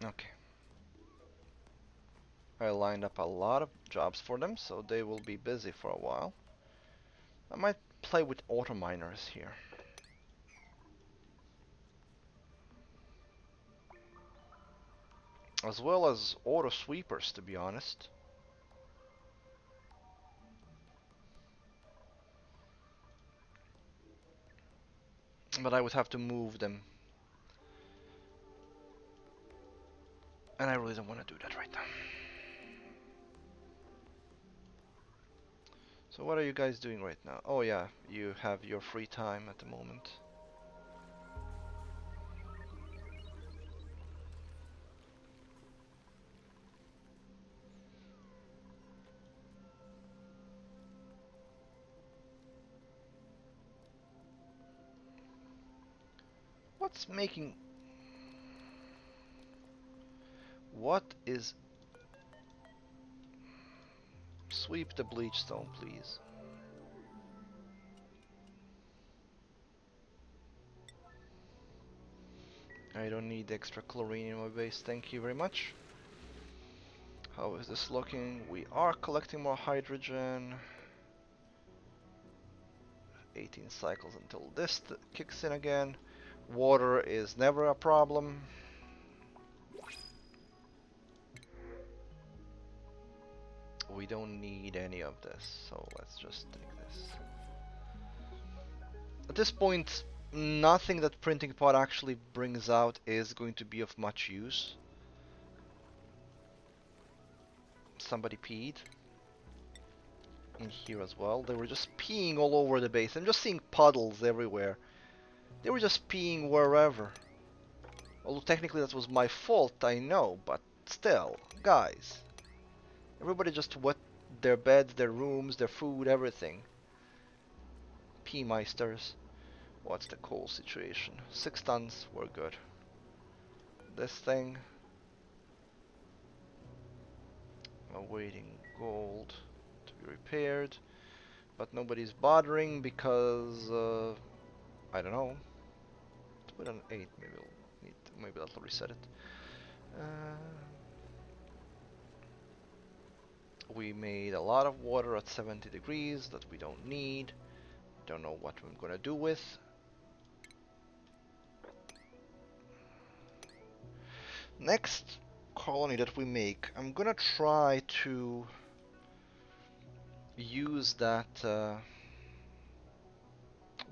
Okay. I lined up a lot of jobs for them, so they will be busy for a while. I might play with auto miners here. As well as auto sweepers, to be honest. But I would have to move them. And I really don't want to do that right now. So what are you guys doing right now? Oh yeah, you have your free time at the moment. What's making... What is... Sweep the bleach stone, please. I don't need extra chlorine in my base, thank you very much. How is this looking? We are collecting more hydrogen. 18 cycles until this kicks in again. Water is never a problem. We don't need any of this, so let's just take this. At this point, nothing that Printing Pod actually brings out is going to be of much use. Somebody peed in here as well. They were just peeing all over the base. I'm just seeing puddles everywhere. They were just peeing wherever. Although technically that was my fault, I know, but still, guys. Everybody just wet their beds, their rooms, their food, everything. Pea meisters. What's the coal situation? 6 tons, we're good. This thing. Awaiting gold to be repaired. But nobody's bothering because, I don't know. Let's put on 8, maybe maybe that'll reset it. We made a lot of water at 70 degrees that we don't need. Don't know what I'm gonna do with. Next colony that we make, I'm gonna try to use that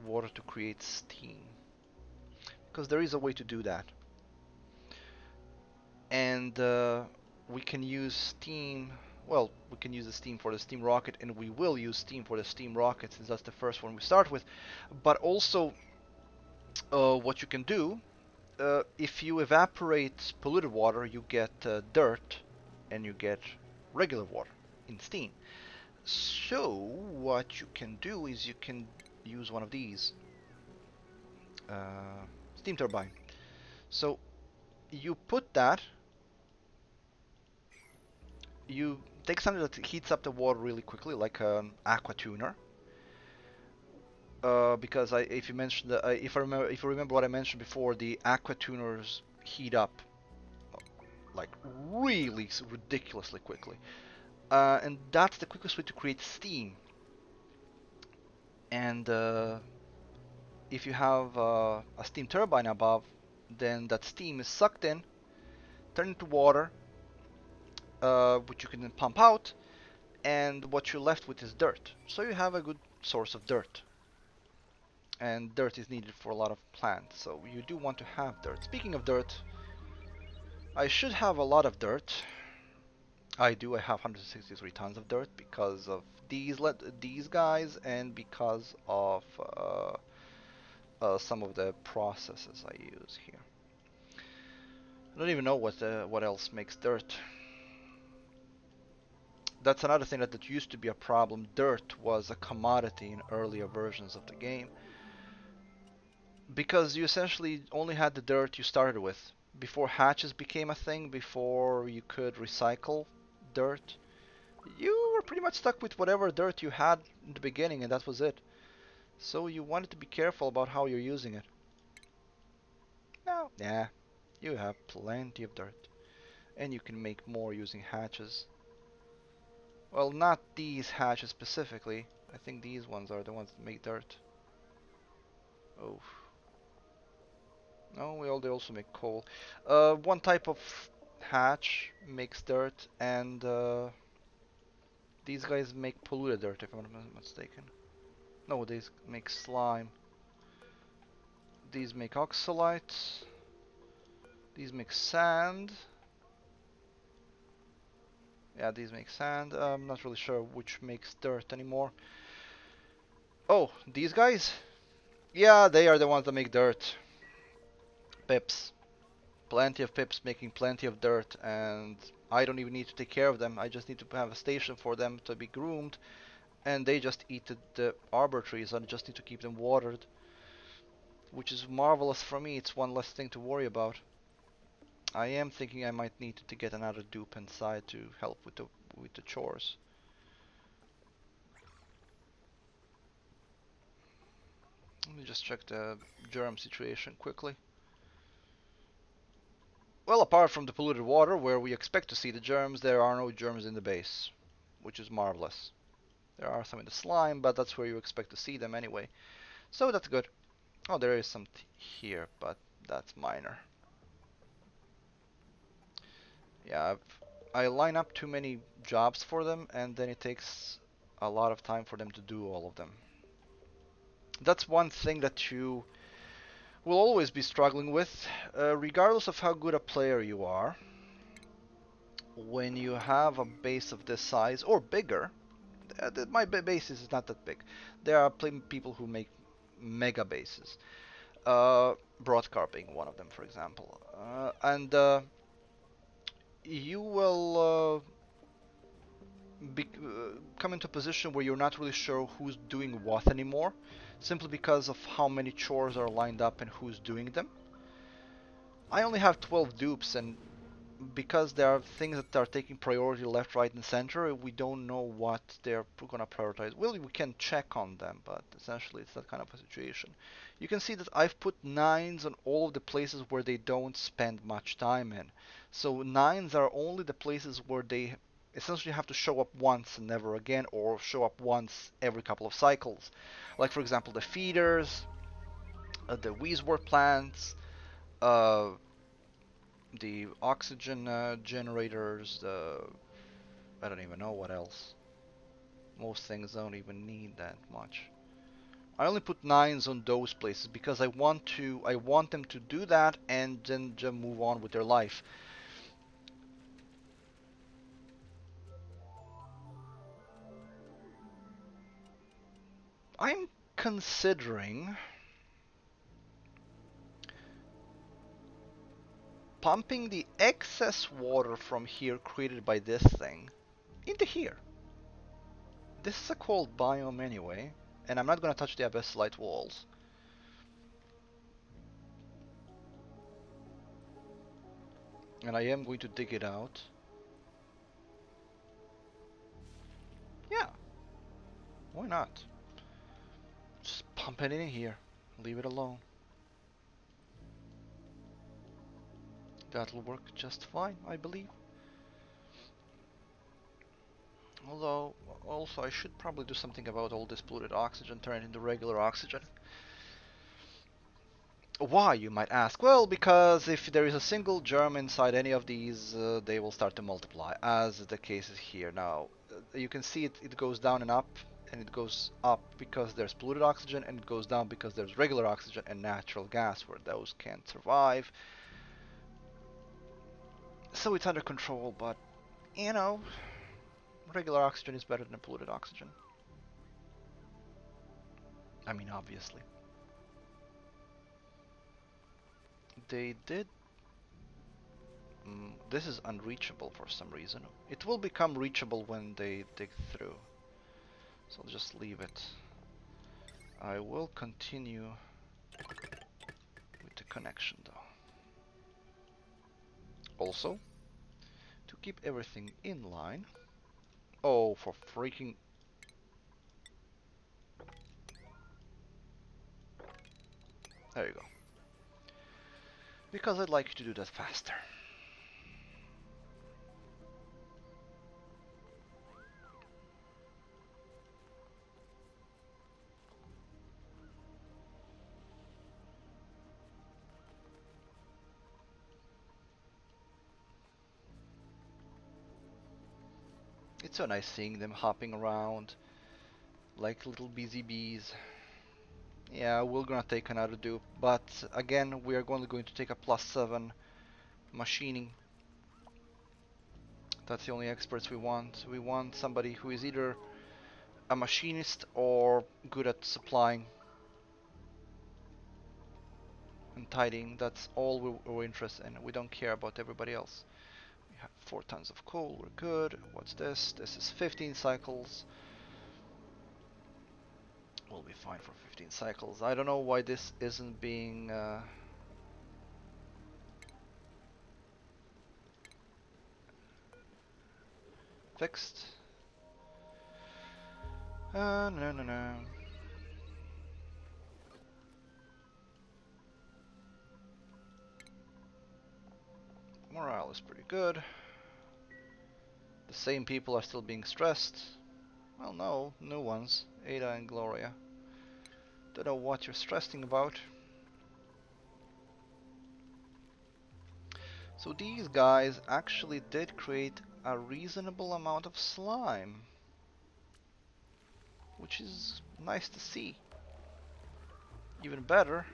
water to create steam, because there is a way to do that, and we can use steam. Well, we can use the steam for the steam rocket, and we will use steam for the steam rocket since that's the first one we start with. But also, what you can do, if you evaporate polluted water, you get dirt, and you get regular water in steam. So what you can do is you can use one of these steam turbine. So you put that, you take something that heats up the water really quickly, like an aqua tuner. Because if you mentioned, if you remember what I mentioned before, the aqua tuners heat up like really ridiculously quickly, and that's the quickest way to create steam. And if you have a steam turbine above, then that steam is sucked in, turned into water, which you can then pump out, and what you're left with is dirt. So you have a good source of dirt. And dirt is needed for a lot of plants, so you do want to have dirt. Speaking of dirt, I should have a lot of dirt. I do. I have 163 tons of dirt because of these guys and because of some of the processes I use here. I don't even know what else makes dirt. That's another thing that used to be a problem. Dirt was a commodity in earlier versions of the game because you essentially only had the dirt you started with. Before hatches became a thing, before you could recycle dirt, you were pretty much stuck with whatever dirt you had in the beginning, and that was it. So you wanted to be careful about how you're using it. Now, yeah, you have plenty of dirt. And you can make more using hatches. Well, not these hatches specifically. I think these ones are the ones that make dirt. Oh. No, they also make coal. One type of hatch makes dirt, and these guys make polluted dirt, if I'm not mistaken. No, these make slime. These make oxalite. These make sand. Yeah, these make sand. I'm not really sure which makes dirt anymore. Oh, these guys? Yeah, they are the ones that make dirt. Pips. Plenty of pips making plenty of dirt, and I don't even need to take care of them. I just need to have a station for them to be groomed, and they just eat the arbor trees. I just need to keep them watered, which is marvelous for me. It's one less thing to worry about. I am thinking I might need to get another dupe inside to help with the chores. Let me just check the germ situation quickly. Well, apart from the polluted water, where we expect to see the germs, there are no germs in the base, which is marvelous. There are some in the slime, but that's where you expect to see them anyway. So that's good. Oh, there is some here, but that's minor. Yeah, I line up too many jobs for them, and then it takes a lot of time for them to do all of them. That's one thing that you will always be struggling with, regardless of how good a player you are. When you have a base of this size, or bigger, my base is not that big. There are people who make mega bases. Broadcar being one of them, for example. And you will come into a position where you're not really sure who's doing what anymore, simply because of how many chores are lined up and who's doing them. I only have 12 dupes, and because there are things that are taking priority left, right, and center, we don't know what they're gonna prioritize. Well, we can check on them, but essentially it's that kind of a situation. You can see that I've put nines on all of the places where they don't spend much time in. So nines are only the places where they essentially have to show up once and never again, or show up once every couple of cycles. Like for example, the feeders, the Weeswort plants, uh, the oxygen generators, I don't even know what else. Most things don't even need that much. I only put nines on those places because I want them to do that and then just move on with their life. I'm considering pumping the excess water from here created by this thing into here. This is a cold biome anyway, and I'm not going to touch the abyssalite walls. And I am going to dig it out. Yeah, why not? Just pump it in here. Leave it alone. That'll work just fine, I believe. Although, also I should probably do something about all this polluted oxygen, turn it into regular oxygen. Why, you might ask? Well, because if there is a single germ inside any of these, they will start to multiply, as the case is here. Now, you can see it goes down and up, and it goes up because there's polluted oxygen, and it goes down because there's regular oxygen and natural gas, where those can't survive. So it's under control, but, you know, regular oxygen is better than polluted oxygen. I mean, obviously. They did. This is unreachable for some reason. It will become reachable when they dig through. So I'll just leave it. I will continue with the connection though. Also, to keep everything in line. Oh, for freaking... There you go. Because I'd like to do that faster. It's so nice seeing them hopping around like little busy bees. Yeah, we're gonna take another dupe, but again, we are only going to take a +7 machining. That's the only experts we want. We want somebody who is either a machinist or good at supplying and tidying. That's all we're interested in. We don't care about everybody else. We have 4 tons of coal, we're good. What's this? This is 15 cycles. We'll be fine for 15 cycles. I don't know why this isn't being fixed. No. Morale is pretty good. The same people are still being stressed. Well, no, new ones. Ada and Gloria. Don't know what you're stressing about. So these guys actually did create a reasonable amount of slime, which is nice to see. Even better,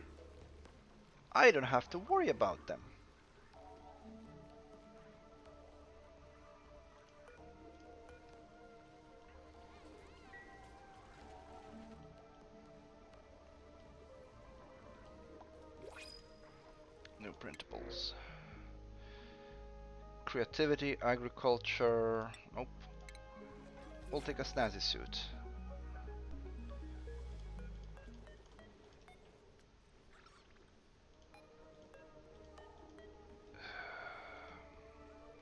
I don't have to worry about them. New printables. Creativity, agriculture. Nope. We'll take a snazzy suit.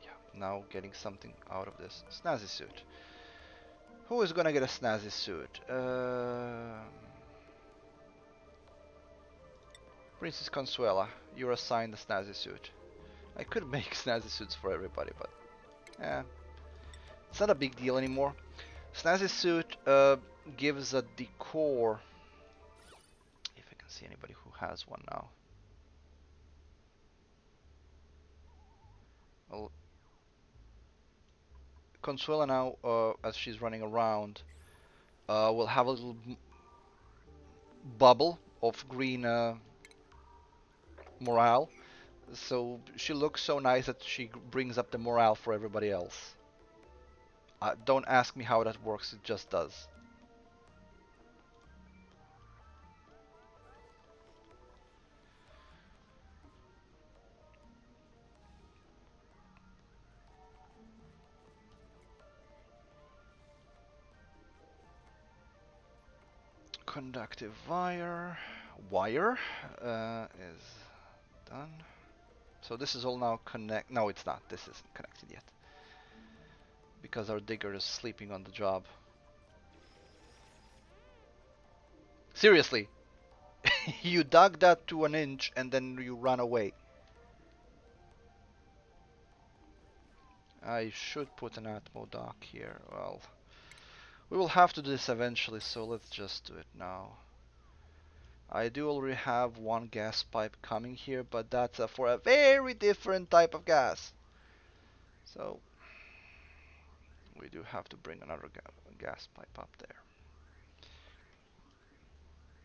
Yeah, now getting something out of this snazzy suit. Who is gonna get a snazzy suit? Princess Consuela, you're assigned a snazzy suit. I could make snazzy suits for everybody, but yeah, it's not a big deal anymore. Snazzy suit gives a decor. If I can see anybody who has one now. Well, Consuela now, as she's running around, will have a little bubble of green morale. So she looks so nice that she brings up the morale for everybody else. Don't ask me how that works, it just does. Conductive wire is done. So this is all now connect. No, it's not. This isn't connected yet because our digger is sleeping on the job. Seriously, you dug that to an inch and then you run away. I should put an Atmo dock here. Well, we will have to do this eventually, so let's just do it now. I do already have one gas pipe coming here, but that's for a very different type of gas. So we do have to bring another gas pipe up there.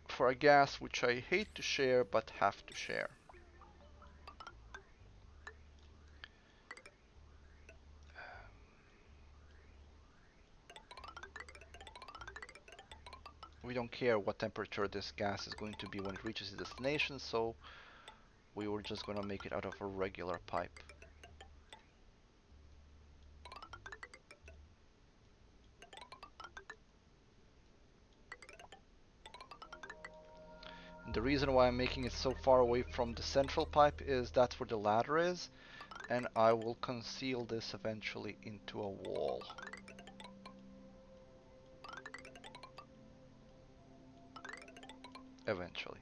For a gas which I hate to share, but have to share. We don't care what temperature this gas is going to be when it reaches its destination, so we were just gonna make it out of a regular pipe. And the reason why I'm making it so far away from the central pipe is that's where the ladder is, and I will conceal this eventually into a wall. Eventually.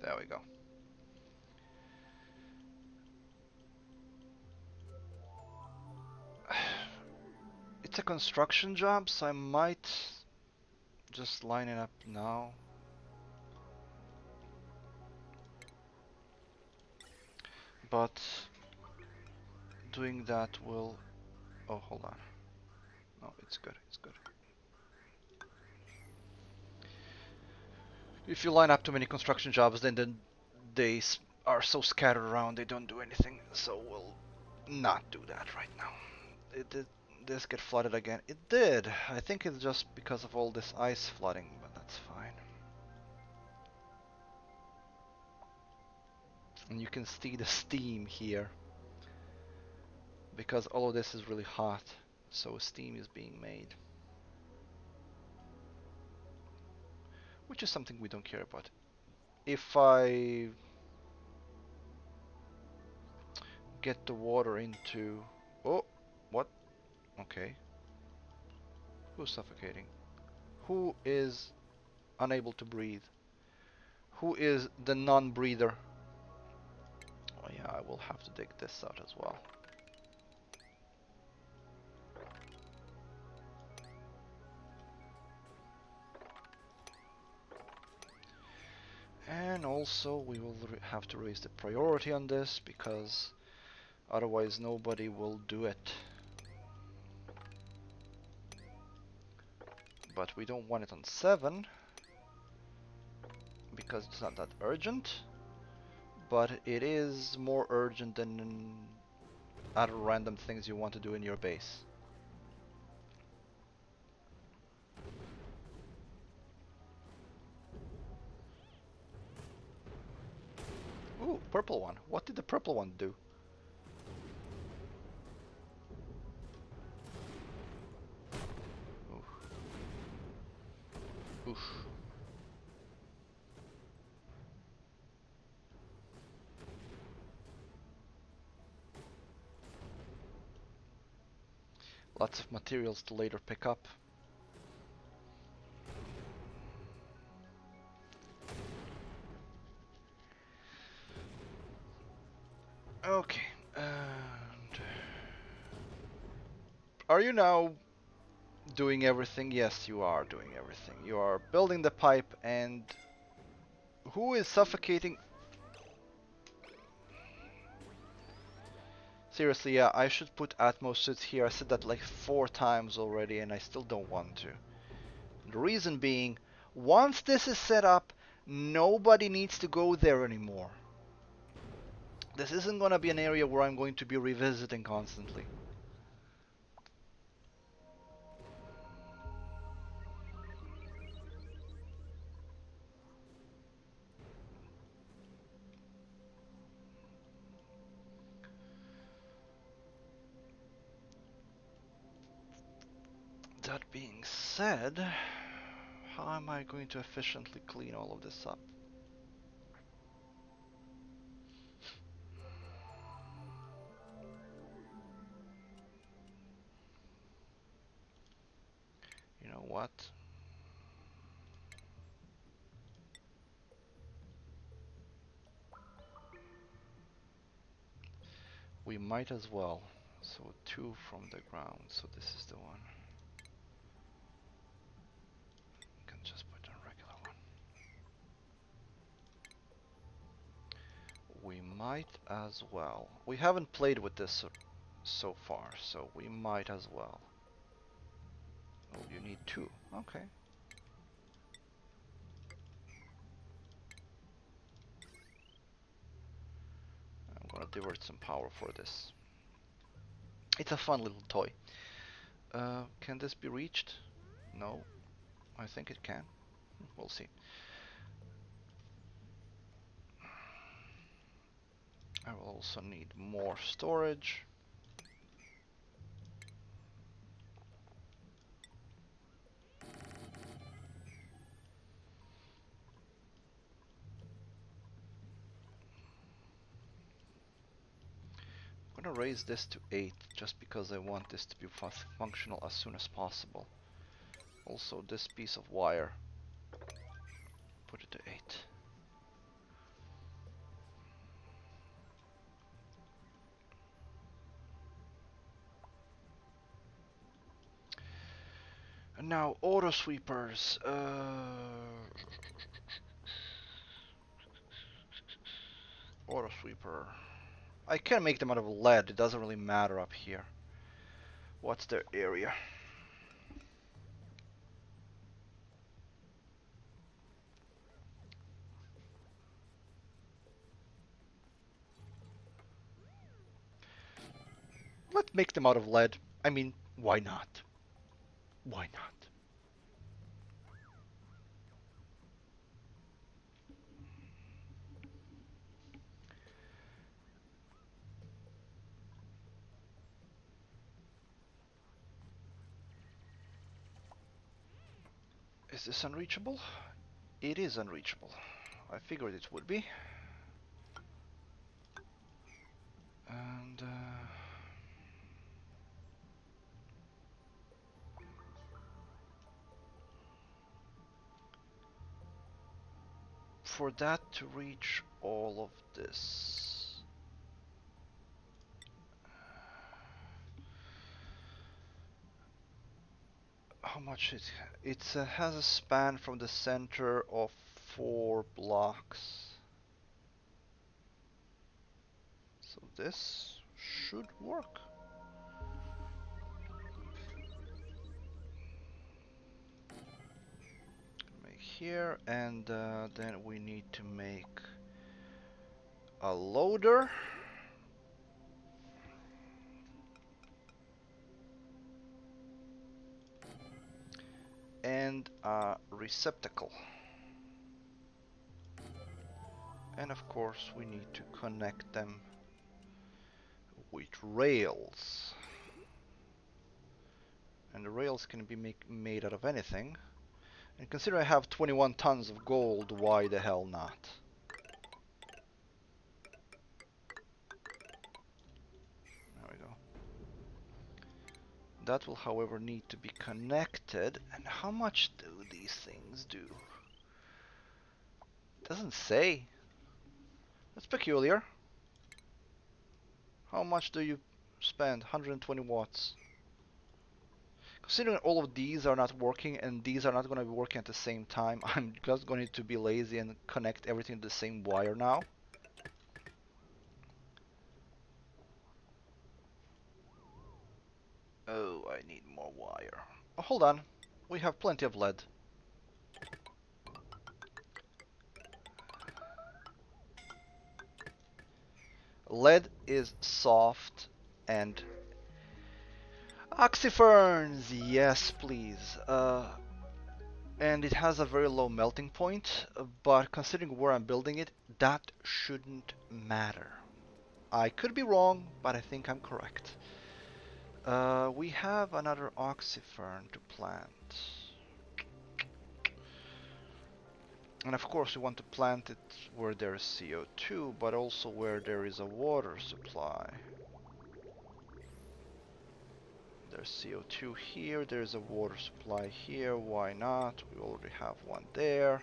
There we go. It's a construction job, so I might just line it up now. But doing that will... Oh, hold on. No, it's good, it's good. If you line up too many construction jobs, then they are so scattered around they don't do anything. So we'll not do that right now. Did this get flooded again? It did. I think it's just because of all this ice flooding, but that's fine. And you can see the steam here because all of this is really hot, so steam is being made, which is something we don't care about. If I get the water into... Oh, what? Okay. Who's suffocating? Who is unable to breathe? Who is the non-breather? Oh yeah, I will have to dig this out as well. And also we will have to raise the priority on this because otherwise nobody will do it. But we don't want it on 7 because it's not that urgent. But it is more urgent than other random things you want to do in your base. Ooh, purple one. What did the purple one do? Oof. Oof. Lots of materials to later pick up. Okay, and are you now doing everything? Yes, you are doing everything. You are building the pipe, and who is suffocating? Seriously, yeah, I should put Atmos suits here. I said that like 4 times already, and I still don't want to. The reason being, once this is set up, nobody needs to go there anymore. This isn't going to be an area where I'm going to be revisiting constantly. That being said, how am I going to efficiently clean all of this up? You know what? We might as well. So 2 from the ground, so this is the one. Can just put a regular one. We might as well. We haven't played with this so far, so we might as well. Oh, you need 2. Okay. I'm gonna divert some power for this. It's a fun little toy. Can this be reached? No. I think it can. We'll see. I will also need more storage. I'm gonna raise this to 8 just because I want this to be functional as soon as possible. Also, this piece of wire, put it to 8. And now auto sweepers. Auto sweeper. I can make them out of lead. It doesn't really matter up here. What's their area? Let's make them out of lead. I mean, why not? Why not? Is this unreachable? It is unreachable. I figured it would be. And for that to reach all of this, how much it has a span from the center of 4 blocks. So this should work. Make here, and then we need to make a loader. And a receptacle. And of course we need to connect them with rails. And the rails can be made out of anything. And consider I have 21 tons of gold, why the hell not? There we go. That will, however, need to be connected. And how much do these things do? Doesn't say. That's peculiar. How much do you spend? 120 watts. Considering all of these are not working and these are not going to be working at the same time, I'm just going to be lazy and connect everything to the same wire now. Oh, I need more wire. Oh, hold on. We have plenty of lead. Lead is soft and... Oxyferns! Yes, please. And it has a very low melting point, but considering where I'm building it, that shouldn't matter. I could be wrong, but I think I'm correct. We have another oxyfern to plant. And of course we want to plant it where there is CO2, but also where there is a water supply. There's CO2 here, there's a water supply here, why not? We already have one there.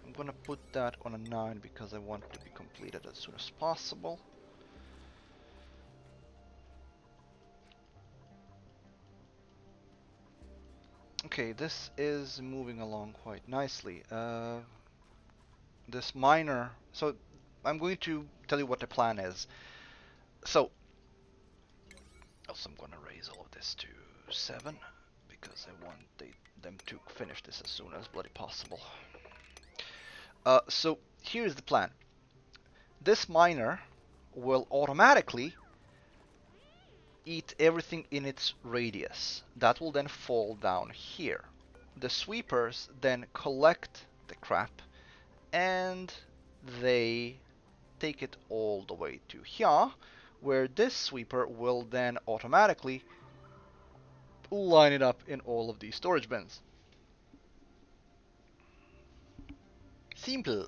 I'm gonna put that on a 9 because I want it to be completed as soon as possible. Okay, this is moving along quite nicely. This miner, so I'm going to tell you what the plan is. So, also I'm gonna raise all of this to 7 because I want them to finish this as soon as bloody possible. So here's the plan. This miner will automatically eat everything in its radius. That will then fall down here. The sweepers then collect the crap and they take it all the way to here, where this sweeper will then automatically line it up in all of these storage bins. Simple.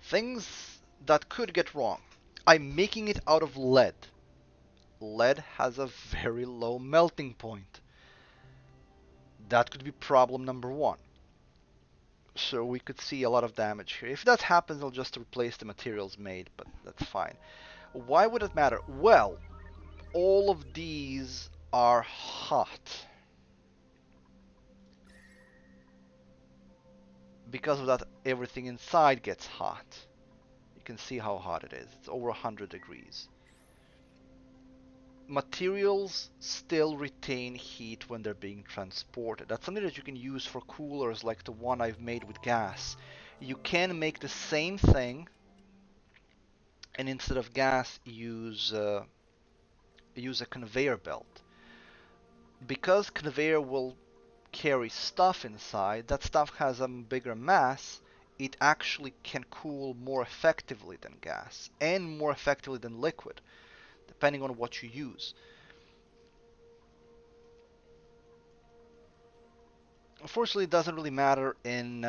Things that could get wrong. I'm making it out of lead. Lead has a very low melting point. That could be problem number 1. So we could see a lot of damage here. If that happens, I'll just replace the materials made, but that's fine. Why would it matter? Well, all of these are hot. Because of that, everything inside gets hot. You can see how hot it is. It's over 100 degrees. Materials still retain heat when they're being transported. That's something that you can use for coolers like the one I've made with gas. You can make the same thing, and instead of gas use a conveyor belt. Because conveyor will carry stuff inside, that stuff has a bigger mass, it actually can cool more effectively than gas and more effectively than liquid, depending on what you use. Unfortunately, it doesn't really matter in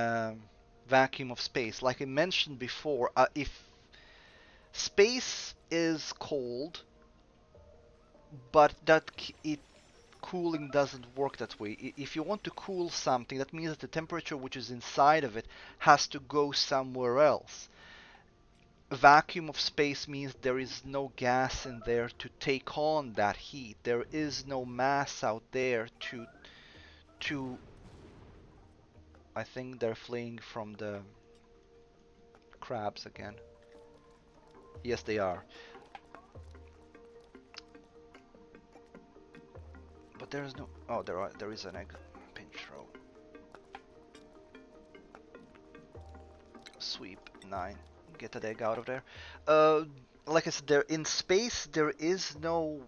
vacuum of space. Like I mentioned before, if space is cold, but it cooling doesn't work that way. If you want to cool something, that means that the temperature which is inside of it has to go somewhere else. A vacuum of space means there is no gas in there to take on that heat. There is no mass out there to I think they're fleeing from the crabs again. Yes, they are. But there is no. Oh, there is an egg. Pinch row. Sweep 9. Get that egg out of there. Uh, like I said, there in space there is no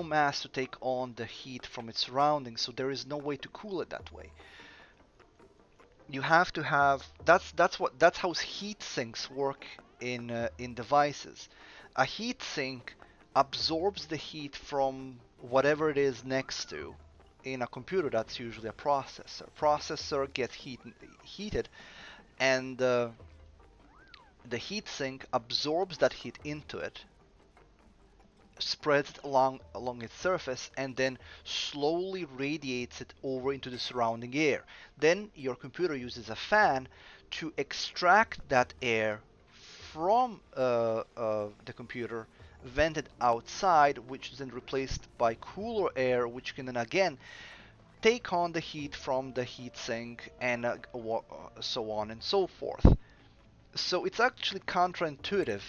mass to take on the heat from its surroundings, so there is no way to cool it that way. You have to have that's how heat sinks work in devices. A heat sink absorbs the heat from whatever it is next to. In a computer, that's usually a processor. Processor gets heated, and the heat sink absorbs that heat into it, spreads it along its surface, and then slowly radiates it over into the surrounding air. Then your computer uses a fan to extract that air from the computer, vent it outside, which is then replaced by cooler air, which can then again take on the heat from the heat sink, and so on and so forth. So it's actually counterintuitive.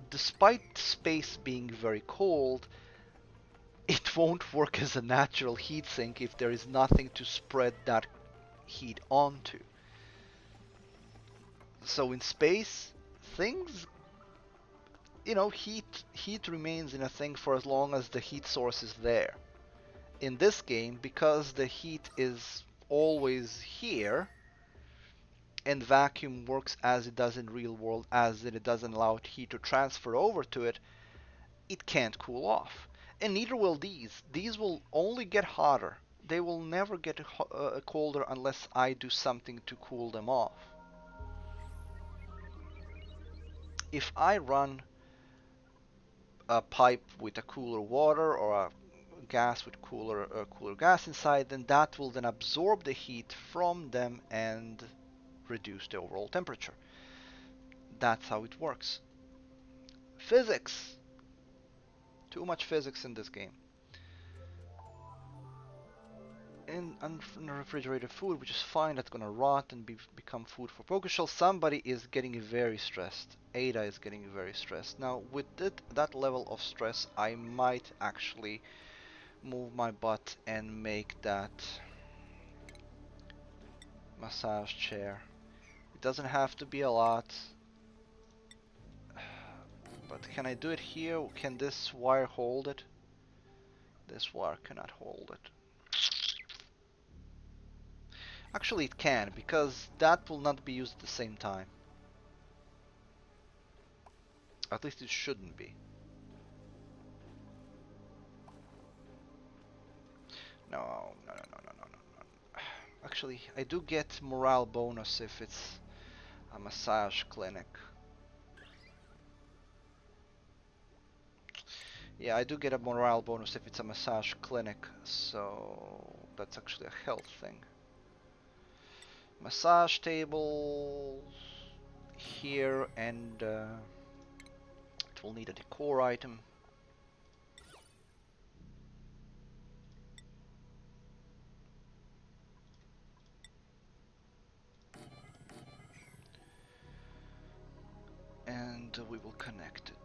Despite space being very cold, it won't work as a natural heatsink if there is nothing to spread that heat onto. So in space, things, heat remains in a thing for as long as the heat source is there. In this game, because the heat is always here, and vacuum works as it does in real world, as it doesn't allow heat to transfer over to it, it can't cool off. And neither will these. These will only get hotter. They will never get colder unless I do something to cool them off. If I run a pipe with a cooler water or a gas with cooler gas inside, then that will then absorb the heat from them and reduce the overall temperature. That's how it works. Physics. Too much physics in this game. In unrefrigerated food, which is fine, that's gonna rot and become food for PokeShell. Somebody is getting very stressed. Ada is getting very stressed. Now, with that level of stress, I might actually move my butt and make that massage chair. It doesn't have to be a lot, but can I do it here? Can this wire hold it? This wire cannot hold it. Actually, it can, because that will not be used at the same time. At least it shouldn't be. No, no, no, no, no, no, no. Actually, I do get morale bonus if it's a massage clinic. Yeah, I do get a morale bonus if it's a massage clinic, so that's actually a health thing. Massage table here, and it will need a decor item. And we will connect it.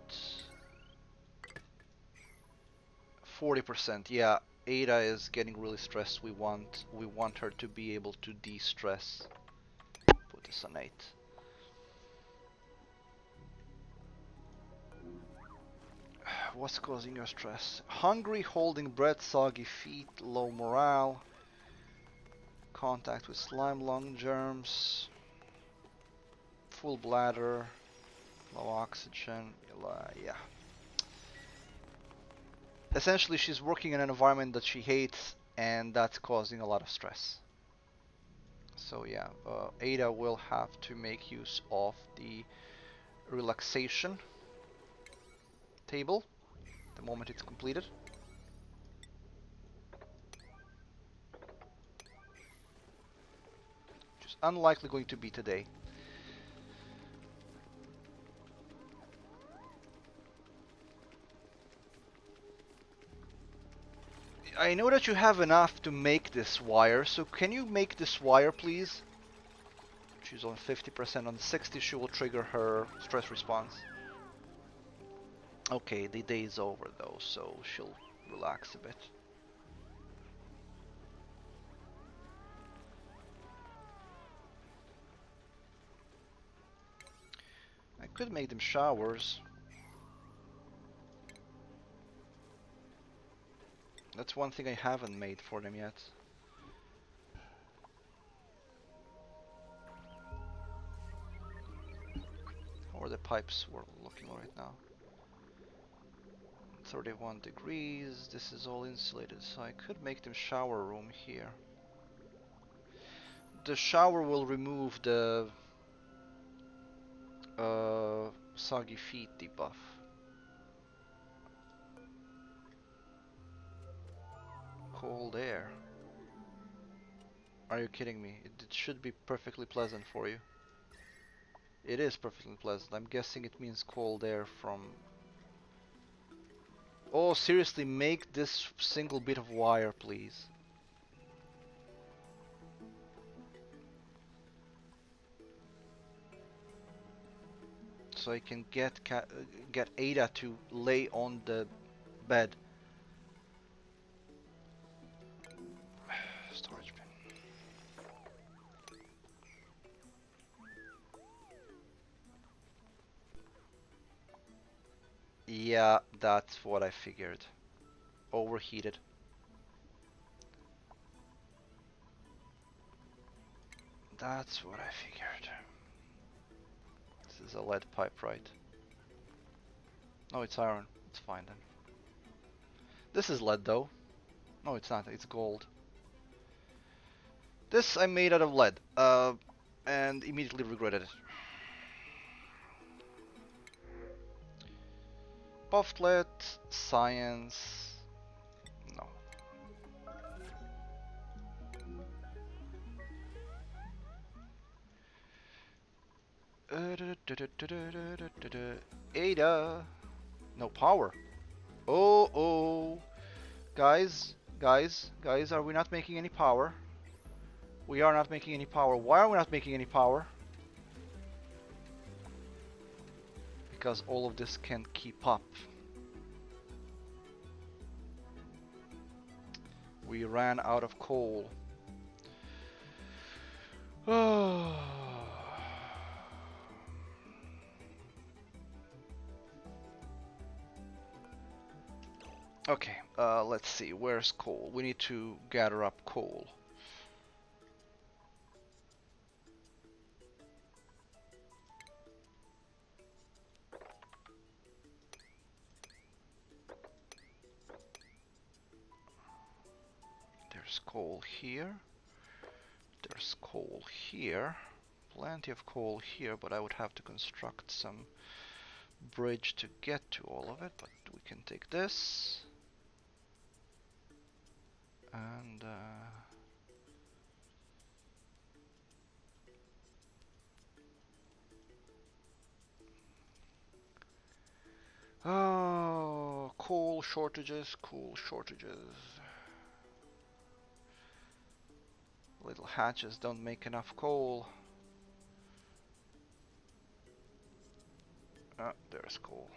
40%. Yeah, Ada is getting really stressed. We want her to be able to de-stress. Put this on 8. What's causing your stress? Hungry, holding breath, soggy feet, low morale, contact with slime lung germs, full bladder, low oxygen. Yeah. Essentially, she's working in an environment that she hates, and that's causing a lot of stress. So yeah, Ada will have to make use of the relaxation table the moment it's completed. Which is unlikely going to be today. I know that you have enough to make this wire, so can you make this wire, please? She's on 50%. On 60, she will trigger her stress response. Okay, the day is over though, so she'll relax a bit. I could make them showers. That's one thing I haven't made for them yet. Or the pipes we're looking right now. 31 degrees. This is all insulated, so I could make them shower room here. The shower will remove the soggy feet debuff. Cold air. Are you kidding me? It should be perfectly pleasant for you. It is perfectly pleasant. I'm guessing it means cold air from... Oh, seriously, make this single bit of wire, please. So I can get Ada to lay on the bed. Storage bin. Yeah, that's what I figured. Overheated. That's what I figured. This is a lead pipe, right? No, it's iron. It's fine then. This is lead though. No, it's not. It's gold. This I made out of lead. And immediately regretted it. Bufflet, science. No. Ada. No power. Oh. Guys, are we not making any power? We are not making any power. Why are we not making any power? Because all of this can't keep up. We ran out of coal. Oh. Okay, let's see. Where's coal? We need to gather up coal. There's coal here. There's coal here. Plenty of coal here, but I would have to construct some bridge to get to all of it, but we can take this. And oh, coal shortages, coal shortages. Little hatches don't make enough coal. Ah, there's coal.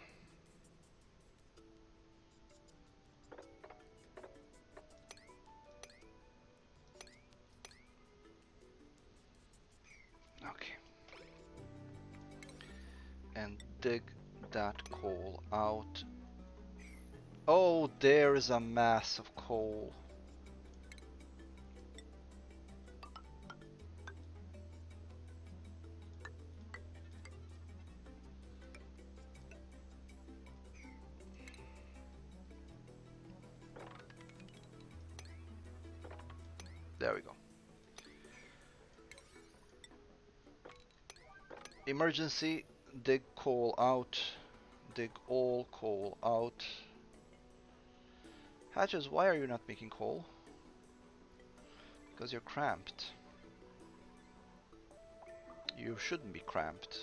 Okay. And dig that coal out. Oh, there is a mass of coal. There we go. Emergency, dig coal out. Dig all coal out. Hatches, why are you not making coal? Because you're cramped. You shouldn't be cramped.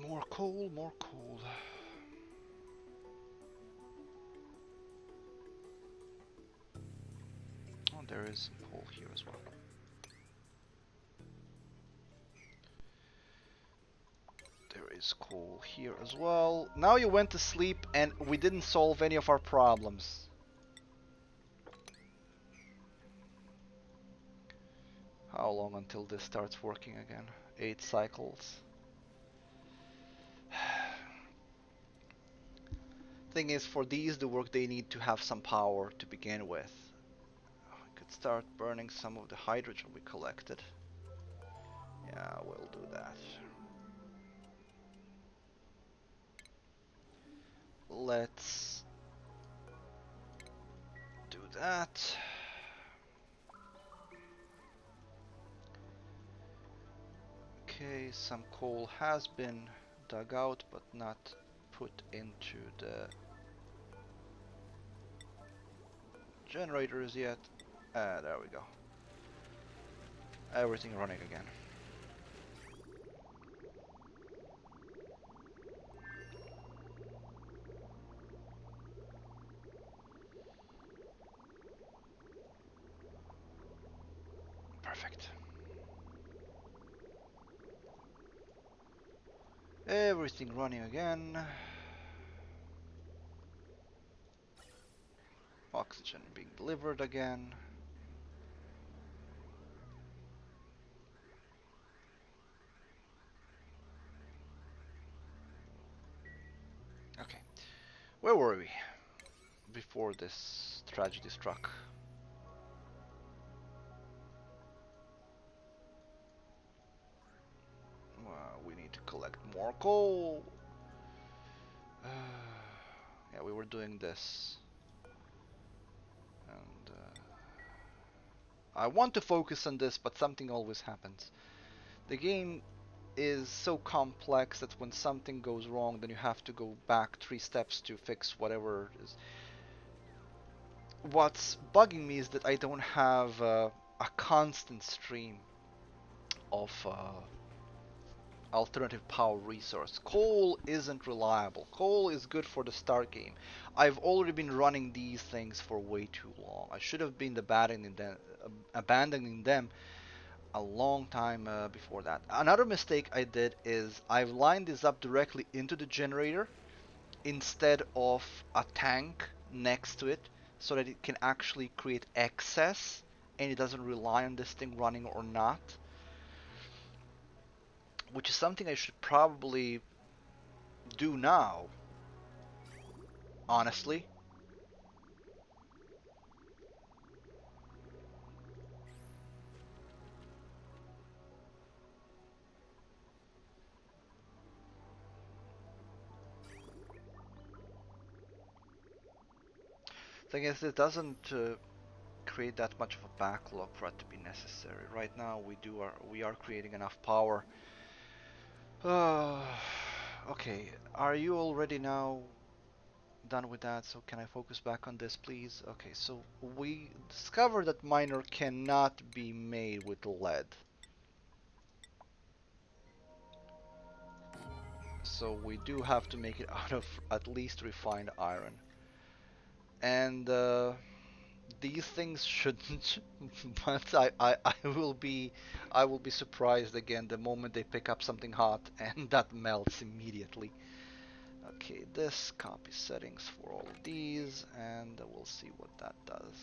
More coal, more coal. Oh, there is some coal here as well. There is coal here as well. Now you went to sleep and we didn't solve any of our problems. How long until this starts working again? 8 cycles. Thing is, for these to work, they need to have some power to begin with. We could start burning some of the hydrogen we collected. Yeah, we'll do that. Let's do that. Okay, some coal has been dug out but not put into the generators yet. There we go. Everything running again. Perfect. Everything running again. Oxygen being delivered again. Okay, where were we before this tragedy struck? We need to collect more coal. Yeah, we were doing this. And I want to focus on this, but something always happens. The game is so complex that when something goes wrong, then you have to go back 3 steps to fix whatever is. What's bugging me is that I don't have a constant stream of alternative power resource. Coal isn't reliable. Coal is good for the start game. I've already been running these things for way too long. I should have been abandoning them a long time before that. Another mistake I did is I've lined this up directly into the generator instead of a tank next to it so that it can actually create excess and it doesn't rely on this thing running or not, which is something I should probably do now, honestly. Thing is, it doesn't create that much of a backlog for it to be necessary. Right now, we are creating enough power. Okay, are you already now done with that? So can I focus back on this, please? Okay, so we discovered that miner cannot be made with lead. So we do have to make it out of at least refined iron. And these things shouldn't, but I will be surprised again the moment they pick up something hot and that melts immediately. Okay, this copy settings for all of these, and we'll see what that does.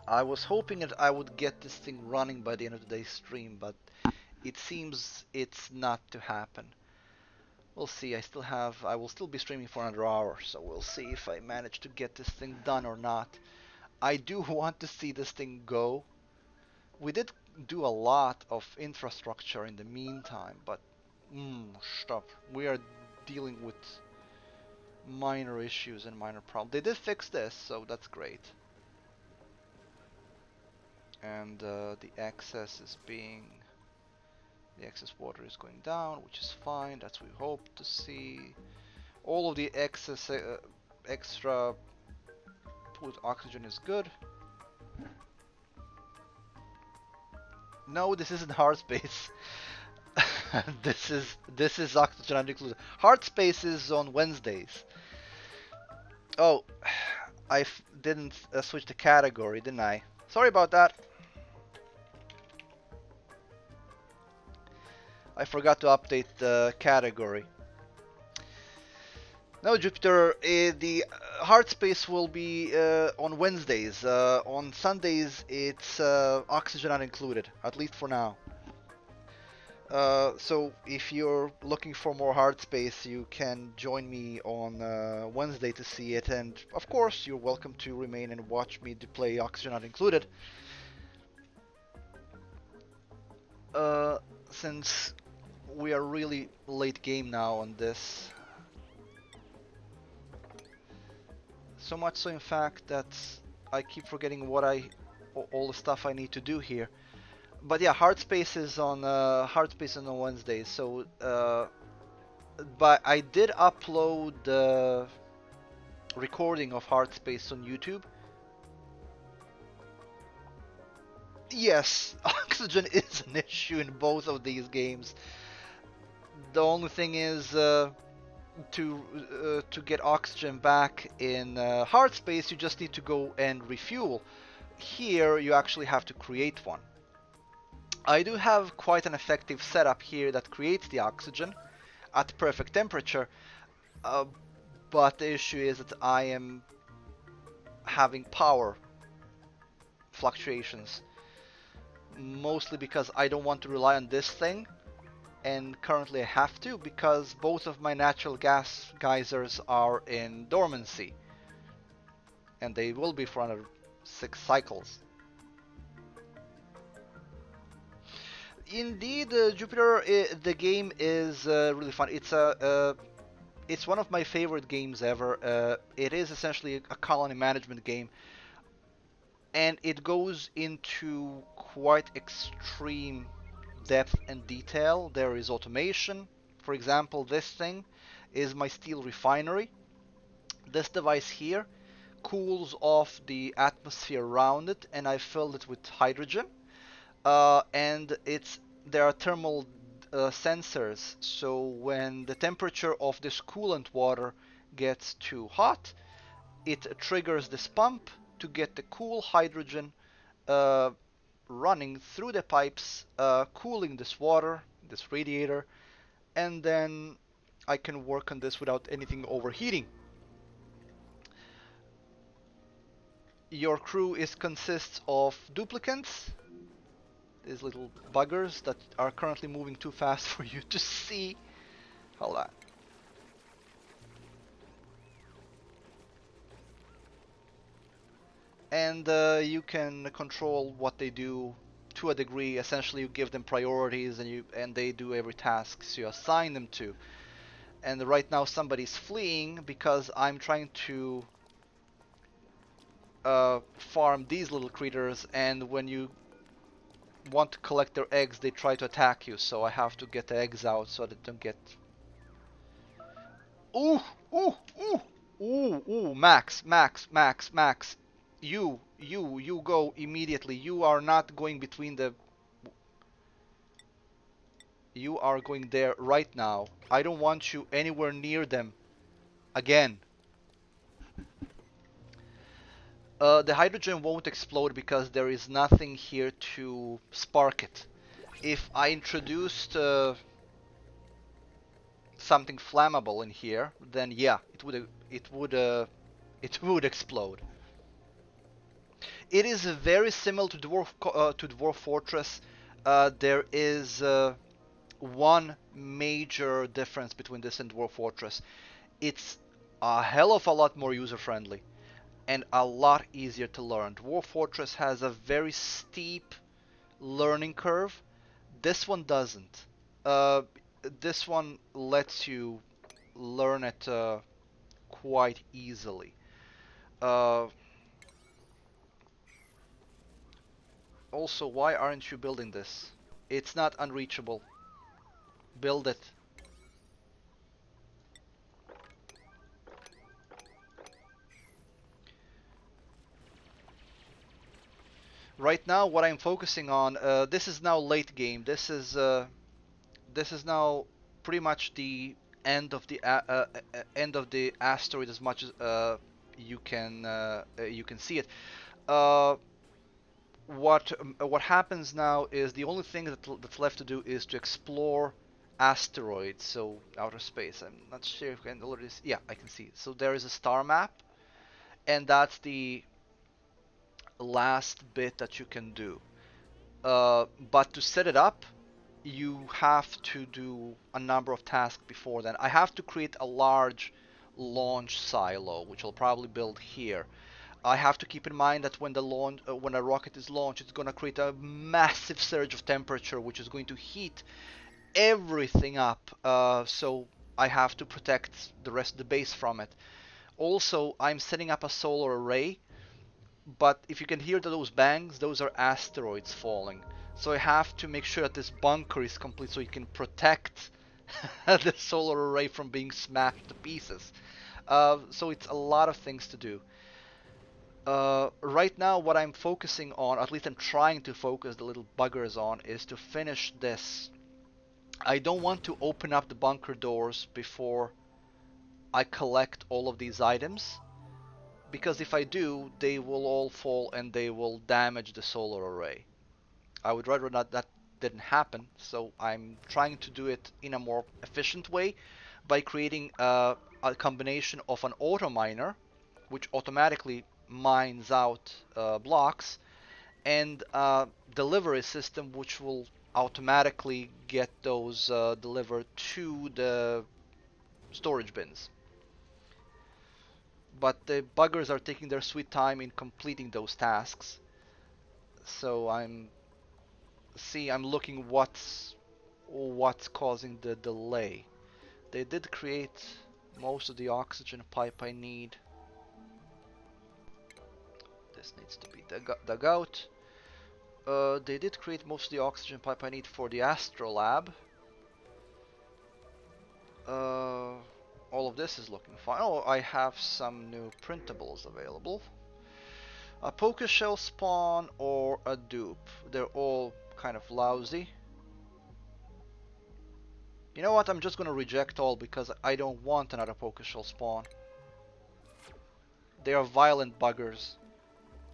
I was hoping that I would get this thing running by the end of today's stream, but it seems it's not to happen. We'll see. I will still be streaming for another hour, so we'll see if I manage to get this thing done or not. I do want to see this thing go. We did do a lot of infrastructure in the meantime, but stop. We are dealing with minor issues and minor problems. They did fix this, so that's great. And the excess water is going down, which is fine. That's what we hope to see. All of the extra put oxygen is good. No, this isn't hard space. this is oxygen included. Hard space is on Wednesdays. Oh, I didn't switch the category, didn't I? Sorry about that. I forgot to update the category. No, Jupiter, the hard space will be on Wednesdays. On Sundays, it's oxygen not included, at least for now. So if you're looking for more hard space, you can join me on Wednesday to see it, and of course you're welcome to remain and watch me to play Oxygen Not Included. Since we are really late game now on this, so much so in fact that I keep forgetting all the stuff I need to do here. But yeah, hard space is on Wednesdays. So, but I did upload the recording of hard space on YouTube. Yes, oxygen is an issue in both of these games. The only thing is to get oxygen back in hard space, you just need to go and refuel. Here, you actually have to create one. I do have quite an effective setup here that creates the oxygen at perfect temperature, but the issue is that I am having power fluctuations, mostly because I don't want to rely on this thing, and currently I have to because both of my natural gas geysers are in dormancy, and they will be for another 6 cycles. Indeed, Jupiter, the game is really fun. It's one of my favorite games ever. It is essentially a colony management game, and it goes into quite extreme depth and detail. There is automation. For example, this thing is my steel refinery. This device here cools off the atmosphere around it, and I filled it with hydrogen. And there are thermal sensors, so when the temperature of this coolant water gets too hot, it triggers this pump to get the cool hydrogen running through the pipes, cooling this water, this radiator, and then I can work on this without anything overheating. Your crew consists of duplicants, these little buggers that are currently moving too fast for you to see. Hold on. And you can control what they do to a degree. Essentially, you give them priorities, and they do every task you assign them to. And right now, somebody's fleeing because I'm trying to farm these little critters, and when you want to collect their eggs, they try to attack you, so I have to get the eggs out so that they don't get... Ooh! Ooh! Ooh! Ooh! Ooh! Max! Max! Max! Max! You go immediately. You are not going between the... You are going there right now. I don't want you anywhere near them again. The hydrogen won't explode because there is nothing here to spark it. If I introduced something flammable in here, then yeah, it would explode. It is very similar to Dwarf Fortress. There is one major difference between this and Dwarf Fortress. It's a hell of a lot more user friendly and a lot easier to learn. Dwarf Fortress has a very steep learning curve. This one doesn't. Uh, this one lets you learn it quite easily. Uh, Also, why aren't you building this? It's not unreachable. Build it. Right now, what I'm focusing on, this is now late game. This is now pretty much the end of the asteroid as much as you can see it. Uh, what happens now is the only thing that's left to do is to explore asteroids, so outer space. I'm not sure if I can already see. Yeah, I can see it. So there is a star map, and that's the last bit that you can do. But to set it up, you have to do a number of tasks before then. I have to create a large launch silo, which I'll probably build here. I have to keep in mind that when a rocket is launched, it's going to create a massive surge of temperature, which is going to heat everything up. So I have to protect the rest of the base from it. Also, I'm setting up a solar array, but if you can hear those bangs, those are asteroids falling. So I have to make sure that this bunker is complete so you can protect the solar array from being smashed to pieces. So it's a lot of things to do. Right now, what I'm focusing on, at least I'm trying to focus the little buggers on, is to finish this. I don't want to open up the bunker doors before I collect all of these items, because if I do, they will all fall and they will damage the solar array. I would rather not that didn't happen, so I'm trying to do it in a more efficient way by creating a combination of an auto miner, which automatically mines out blocks, and a delivery system which will automatically get those delivered to the storage bins. But the buggers are taking their sweet time in completing those tasks. So I'm looking what's causing the delay. They did create most of the oxygen pipe I need. This needs to be dug out. They did create most of the oxygen pipe I need for the astrolab. All of this is looking fine. Oh, I have some new printables available. A poker shell spawn or a dupe. They're all kind of lousy. You know what? I'm just gonna reject all because I don't want another poker shell spawn. They are violent buggers.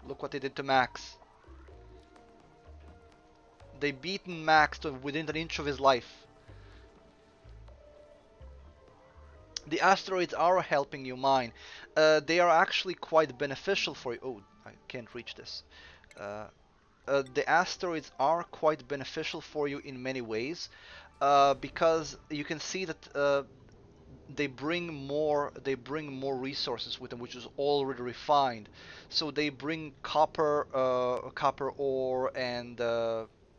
Look what they did to Max. They beaten Max to within an inch of his life. The asteroids are helping you mine. They are actually quite beneficial for you. Oh, I can't reach this. The asteroids are quite beneficial for you in many ways, because you can see that they bring more resources with them, which is already refined. So they bring copper ore and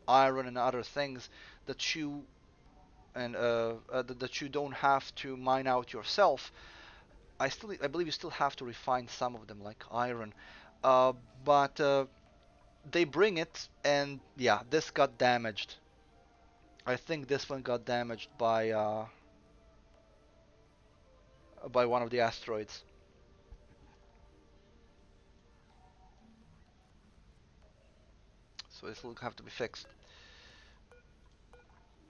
iron and other things that you don't have to mine out yourself. I believe you still have to refine some of them, like iron, uh, but they bring it, and yeah, this got damaged. I think this one got damaged by one of the asteroids. So this will have to be fixed.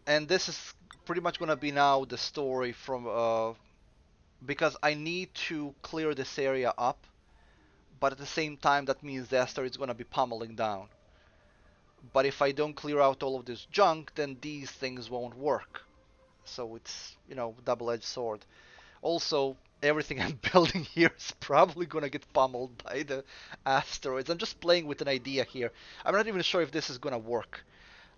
And this is pretty much gonna be now the story from because I need to clear this area up but at the same time that means the asteroid is going to be pummeling down. But if I don't clear out all of this junk, then these things won't work. So it's, double-edged sword. Also, everything I'm building here is probably gonna get pummeled by the asteroids. I'm just playing with an idea here. I'm not even sure if this is gonna work.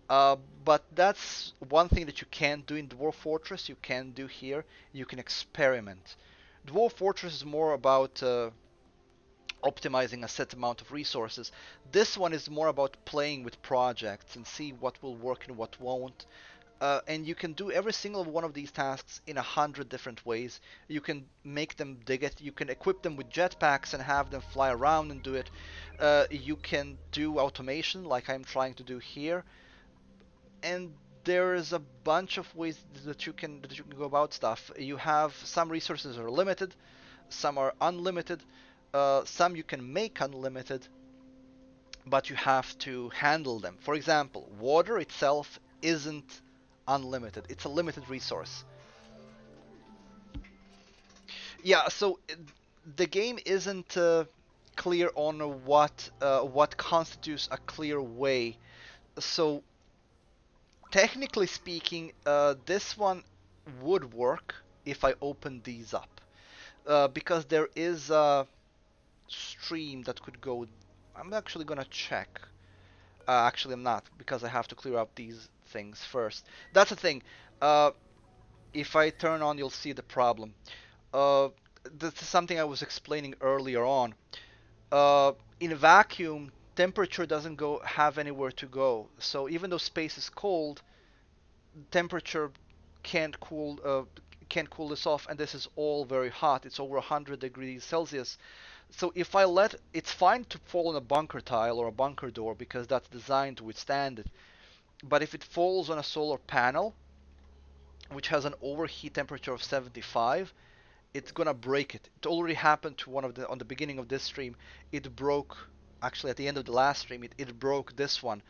But that's one thing that you can do in Dwarf Fortress, you can do here. You can experiment. Dwarf Fortress is more about optimizing a set amount of resources. This one is more about playing with projects and see what will work and what won't. And you can do every single one of these tasks in 100 different ways. You can make them dig it. You can equip them with jetpacks and have them fly around and do it. You can do automation like I'm trying to do here. And there is a bunch of ways that you can go about stuff. You have some resources are limited, some are unlimited, some you can make unlimited, but you have to handle them. For example, water itself isn't unlimited. It's a limited resource. Yeah, so the game isn't clear on what constitutes a clear way. So technically speaking, this one would work if I open these up, because there is a stream that could go. I'm actually gonna check. Actually, I'm not because I have to clear up these things first. That's the thing. Uh, if I turn on, you'll see the problem. Uh, this is something I was explaining earlier on. In a vacuum, temperature doesn't go have anywhere to go. So even though space is cold, temperature can't cool can't cool this off, and this is all very hot. It's over 100 degrees Celsius. So if I let, it's fine to fall on a bunker tile or a bunker door because that's designed to withstand it. But if it falls on a solar panel, which has an overheat temperature of 75, it's gonna break it. It already happened to one of the on the beginning of this stream. It broke, actually at the end of the last stream. It broke this one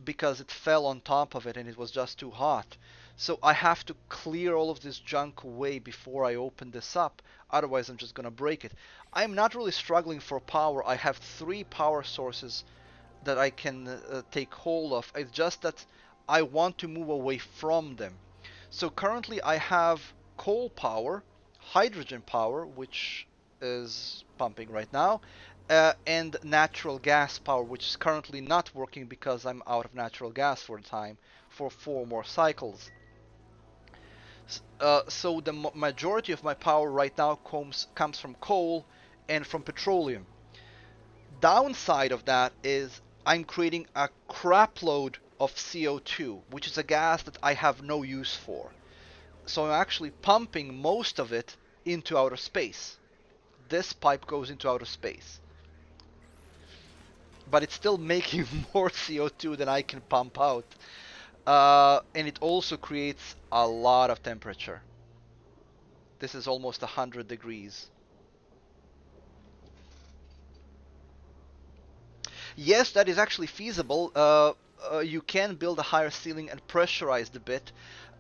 because it fell on top of it and it was just too hot. So I have to clear all of this junk away before I open this up. Otherwise, I'm just gonna break it. I'm not really struggling for power. I have three power sources that I can take hold of. It's just that I want to move away from them. So currently I have coal power, hydrogen power, which is pumping right now, and natural gas power, which is currently not working because I'm out of natural gas for the time for 4 more cycles. So the majority of my power right now comes from coal and from petroleum. Downside of that is I'm creating a crapload of CO2, which is a gas that I have no use for. So I'm actually pumping most of it into outer space. This pipe goes into outer space. But it's still making more CO2 than I can pump out. And it also creates a lot of temperature. This is almost 100 degrees. Yes, that is actually feasible. You can build a higher ceiling and pressurize the bit,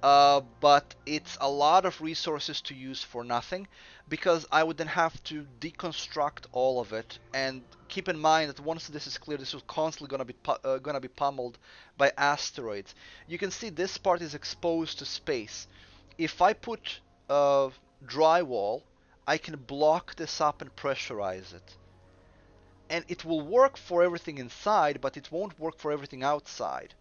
but it's a lot of resources to use for nothing because I would then have to deconstruct all of it. And keep in mind that once this is clear, this is constantly gonna be pummeled by asteroids. You can see this part is exposed to space. If I put drywall, I can block this up and pressurize it, and it will work for everything inside, but it won't work for everything outside.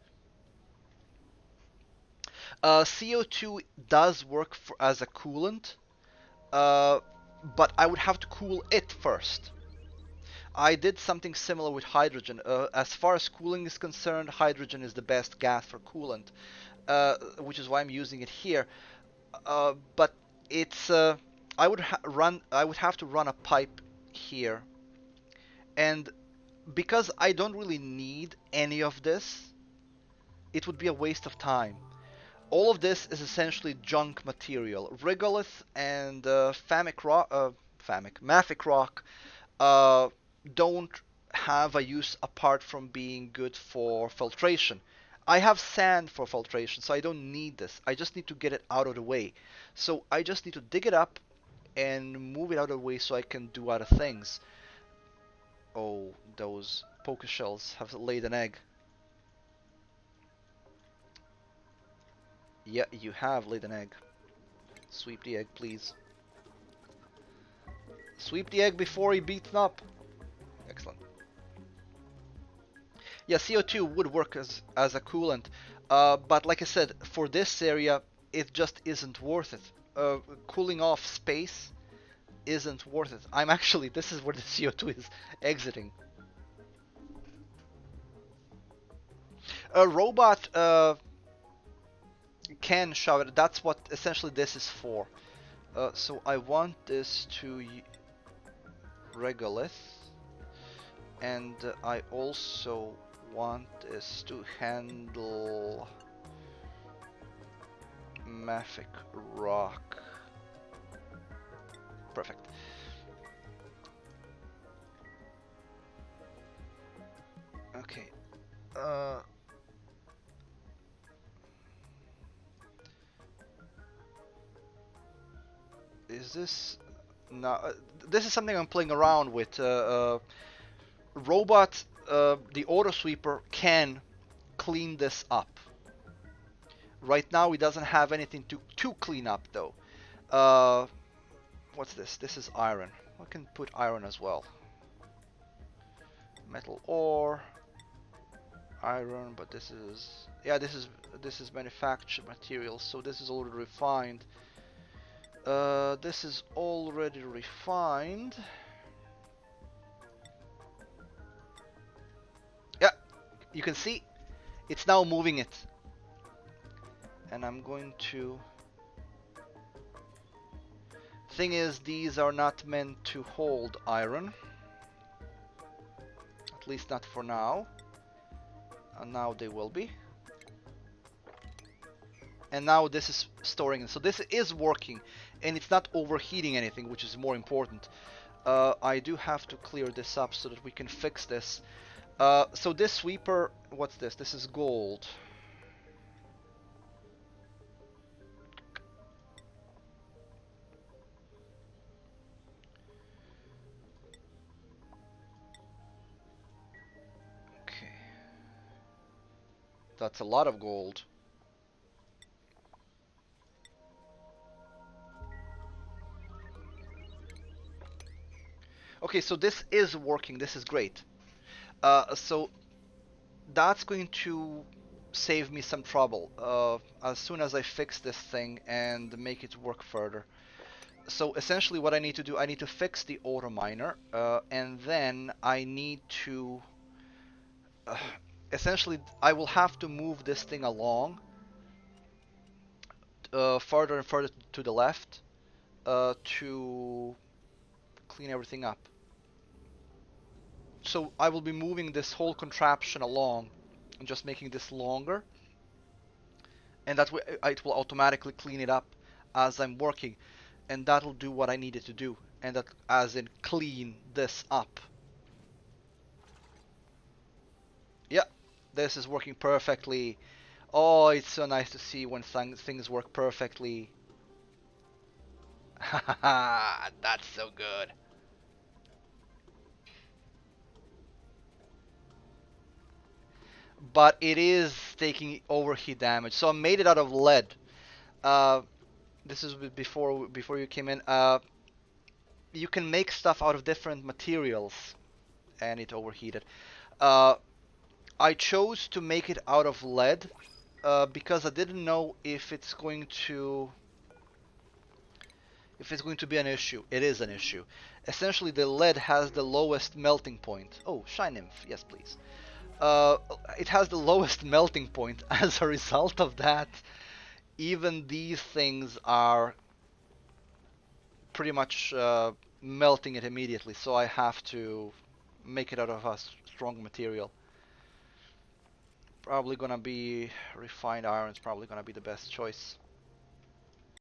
CO2 does work as a coolant, uh, but I would have to cool it first. I did something similar with hydrogen. As far as cooling is concerned, hydrogen is the best gas for coolant, which is why I'm using it here. But it's I would have to run a pipe here, and because I don't really need any of this, it would be a waste of time. All of this is essentially junk material. Regolith and Mafic Rock uh, don't have a use apart from being good for filtration. I have sand for filtration, so I don't need this. I just need to get it out of the way. So I just need to dig it up and move it out of the way so I can do other things. Oh, those poker shells have laid an egg. Yeah, you have laid an egg. Sweep the egg, please. Sweep the egg before he beats up. Excellent. Yeah, CO2 would work as a coolant, but like I said, for this area, it just isn't worth it. Cooling off space isn't worth it. I'm actually, this is where the CO2 is exiting. A robot can shower. That's what essentially this is for. So I want this to regolith, and I also want this to handle Mafic Rock. Perfect. Okay. Is this no? This is something I'm playing around with. Robot, the auto sweeper can clean this up. Right now, he doesn't have anything to clean up though. Uh, what's this? This is iron. I can put iron as well. Metal ore, iron, but this is yeah, this is manufactured material, so this is already refined. This is already refined. Yeah, you can see it's now moving it. And I'm going to... Thing is, these are not meant to hold iron. At least not for now. And now they will be. And now this is storing it. So this is working. And it's not overheating anything, which is more important. I do have to clear this up so that we can fix this. So this sweeper... What's this? This is gold. That's a lot of gold. Okay, so this is working. This is great. So that's going to save me some trouble as soon as I fix this thing and make it work further. So essentially what I need to do, I need to fix the auto miner, and then I need to... essentially, I will have to move this thing along further and further to the left to clean everything up. So I will be moving this whole contraption along and just making this longer, and that way it will automatically clean it up as I'm working, and that'll do what I needed to do, and that as in clean this up. Yeah, this is working perfectly. Oh, it's so nice to see when things work perfectly. Haha, that's so good. But it is taking overheat damage. So I made it out of lead. Uh, this is before you came in. You can make stuff out of different materials, and it overheated. Uh, I chose to make it out of lead because I didn't know if it's going to be an issue. It is an issue. Essentially, the lead has the lowest melting point. Oh, Shine Nymph, yes please. It has the lowest melting point. As a result of that, even these things are pretty much melting it immediately, so I have to make it out of a strong material. Probably gonna be refined iron. It's probably gonna be the best choice.